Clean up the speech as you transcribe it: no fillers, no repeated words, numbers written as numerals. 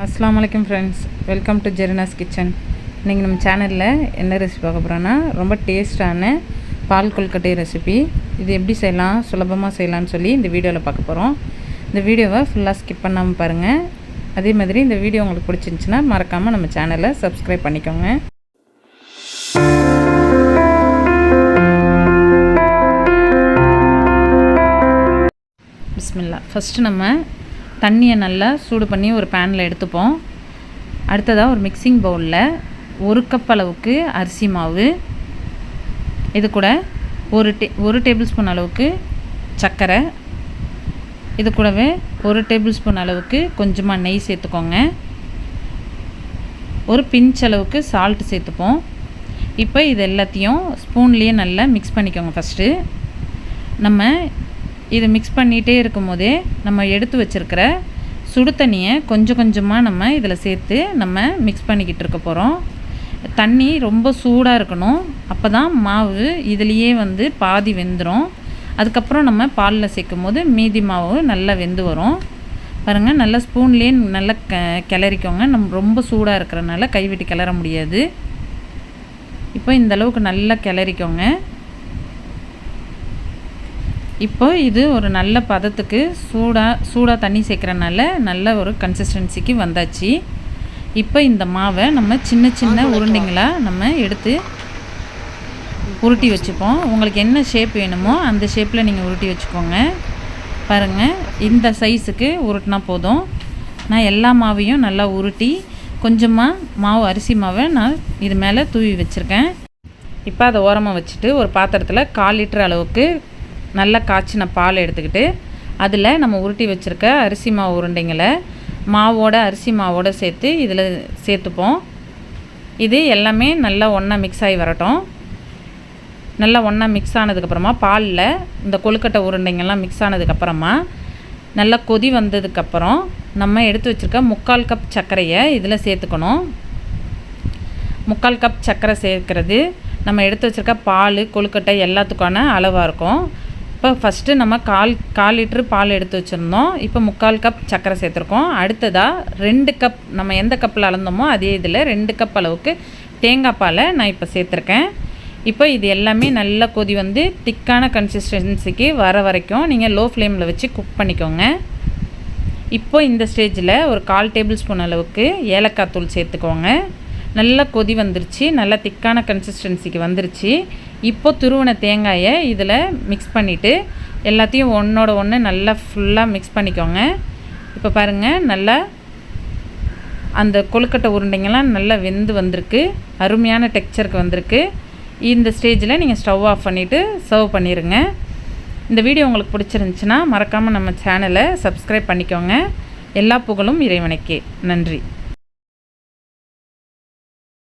अस्सलाम वालेकुम friends, welcome to जेरिनास kitchen. इன்றைக்கி நம்ம சேனலில் என்ன ரெசிபி பார்க்க போகிறோன்னா, ரொம்ப டேஸ்ட்டான பால் கொழுக்கட்டை ரெசிபி. இது எப்படி செய்யலாம், சுலபமாக செய்யலான்னு சொல்லி இந்த வீடியோவில் பார்க்க போகிறோம். இந்த வீடியோவை ஃபுல்லாக ஸ்கிப் பண்ணாமல் பாருங்கள். அதே மாதிரி இந்த வீடியோ உங்களுக்கு பிடிச்சிருந்துச்சின்னா மறக்காமல் நம்ம சேனலை சப்ஸ்கிரைப் பண்ணிக்கோங்க. பிஸ்மில்லா. ஃபஸ்ட்டு நம்ம தண்ணியை நல்லா சூடு பண்ணி ஒரு பேனில் எடுத்துப்போம். அடுத்ததாக ஒரு மிக்சிங் பவுலில் 1 கப் அளவுக்கு அரிசி மாவு, இது கூட ஒரு டேபிள் ஸ்பூன் அளவுக்கு சர்க்கரை, இது கூடவே 1 டேபிள் ஸ்பூன் அளவுக்கு கொஞ்சமாக நெய் சேர்த்துக்கோங்க. ஒரு பிஞ்ச் அளவுக்கு சால்ட்டு சேர்த்துப்போம். இப்போ இது எல்லாத்தையும் ஸ்பூன்லேயே நல்லா மிக்ஸ் பண்ணிக்கோங்க. ஃபஸ்ட்டு நம்ம இது மிக்ஸ் பண்ணிகிட்டே இருக்கும் போதே நம்ம எடுத்து வச்சுருக்கிற சுடு தண்ணியை கொஞ்சம் கொஞ்சமாக நம்ம இதில் சேர்த்து நம்ம மிக்ஸ் பண்ணிக்கிட்டு இருக்க போகிறோம். தண்ணி ரொம்ப சூடாக இருக்கணும், அப்போ தான் மாவு இதுலேயே பாதி வெந்துடும். அதுக்கப்புறம் நம்ம பாலில் சேர்க்கும் போது மீதி மாவு நல்லா வெந்து வரும். பாருங்கள், நல்லா ஸ்பூன்லேயே நல்லா கிளறிக்கோங்க. நம்ம ரொம்ப சூடாக இருக்கிறனால கைவிட்டு கிளற முடியாது. இப்போ இந்தளவுக்கு நல்லா கிளறிக்கோங்க. இப்போ இது ஒரு நல்ல பதத்துக்கு சூடாக தண்ணி சேர்க்குறனால நல்ல ஒரு கன்சிஸ்டன்சிக்கு வந்தாச்சு. இப்போ இந்த மாவை நம்ம சின்ன சின்ன உருண்டைங்களாக நம்ம எடுத்து உருட்டி வச்சுப்போம். உங்களுக்கு என்ன ஷேப் வேணுமோ அந்த ஷேப்பில் நீங்கள் உருட்டி வச்சுக்கோங்க. பாருங்கள், இந்த சைஸுக்கு உருட்டினா போதும். நான் எல்லா மாவையும் நல்லா உருட்டி கொஞ்சமாக அரிசி மாவை நான் இது மேலே தூவி வச்சுருக்கேன். இப்போ அதை ஓரமாக வச்சுட்டு ஒரு பாத்திரத்தில் 1/4 லிட்டர் அளவுக்கு நல்லா காய்ச்சின பால் எடுத்துக்கிட்டு அதில் நம்ம உருட்டி வச்சுருக்க அரிசி மாவு உருண்டைங்களை அரிசி மாவோடு சேர்த்து இதில் சேர்த்துப்போம். இது எல்லாமே நல்லா ஒன்றா மிக்ஸ் ஆகி வரட்டும். நல்லா ஒன்றா மிக்ஸ் ஆனதுக்கப்புறமா பாலில் இந்த கொழுக்கட்டை உருண்டைங்கள்லாம் மிக்ஸ் ஆனதுக்கப்புறமா நல்லா கொதி வந்ததுக்கப்புறம் நம்ம எடுத்து வச்சுருக்க 3/4 கப் சர்க்கரையை இதில் சேர்த்துக்கணும். 3/4 கப் சர்க்கரை சேர்க்குறது நம்ம எடுத்து வச்சுருக்க பால் கொழுக்கட்டை எல்லாத்துக்கான அளவாக இருக்கும். இப்போ ஃபஸ்ட்டு நம்ம கால் லிட்ரு பால் எடுத்து வச்சுருந்தோம். இப்போ 3/4 கப் சர்க்கரை சேர்த்துருக்கோம். அடுத்ததாக 2 கப் நம்ம எந்த கப்பில் அளந்தோமோ அதே இதில் 2 கப் அளவுக்கு தேங்காய் பாலை நான் இப்போ சேர்த்துருக்கேன். இப்போ இது எல்லாமே நல்லா கொதி திக்கான கன்சிஸ்டன்சிக்கு வர வரைக்கும் நீங்கள் லோ ஃப்ளேமில் வச்சு குக் பண்ணிக்கோங்க. இப்போ இந்த ஸ்டேஜில் ஒரு 1/4 டேபிள் ஸ்பூன் அளவுக்கு ஏலக்காய் தூள் சேர்த்துக்கோங்க. நல்லா கொதி வந்துருச்சு, நல்லா திக்கான கன்சிஸ்டன்சிக்கு வந்துருச்சு. இப்போ துருவின தேங்காயை இதில் மிக்ஸ் பண்ணிவிட்டு எல்லாத்தையும் ஒன்றோட ஒன்று நல்லா ஃபுல்லாக மிக்ஸ் பண்ணிக்கோங்க. இப்போ பாருங்கள், நல்லா அந்த கொழுக்கட்டை உருண்டைங்கள்லாம் நல்லா வெந்து வந்திருக்கு, அருமையான டெக்ஸ்சருக்கு வந்திருக்கு. இந்த ஸ்டேஜில் நீங்கள் ஸ்டவ் ஆஃப் பண்ணிவிட்டு சர்வ் பண்ணிடுங்க. இந்த வீடியோ உங்களுக்கு பிடிச்சிருந்துச்சின்னா மறக்காமல் நம்ம சேனலை சப்ஸ்கிரைப் பண்ணிக்கோங்க. எல்லா புகழும் இறைவனுக்கே. நன்றி.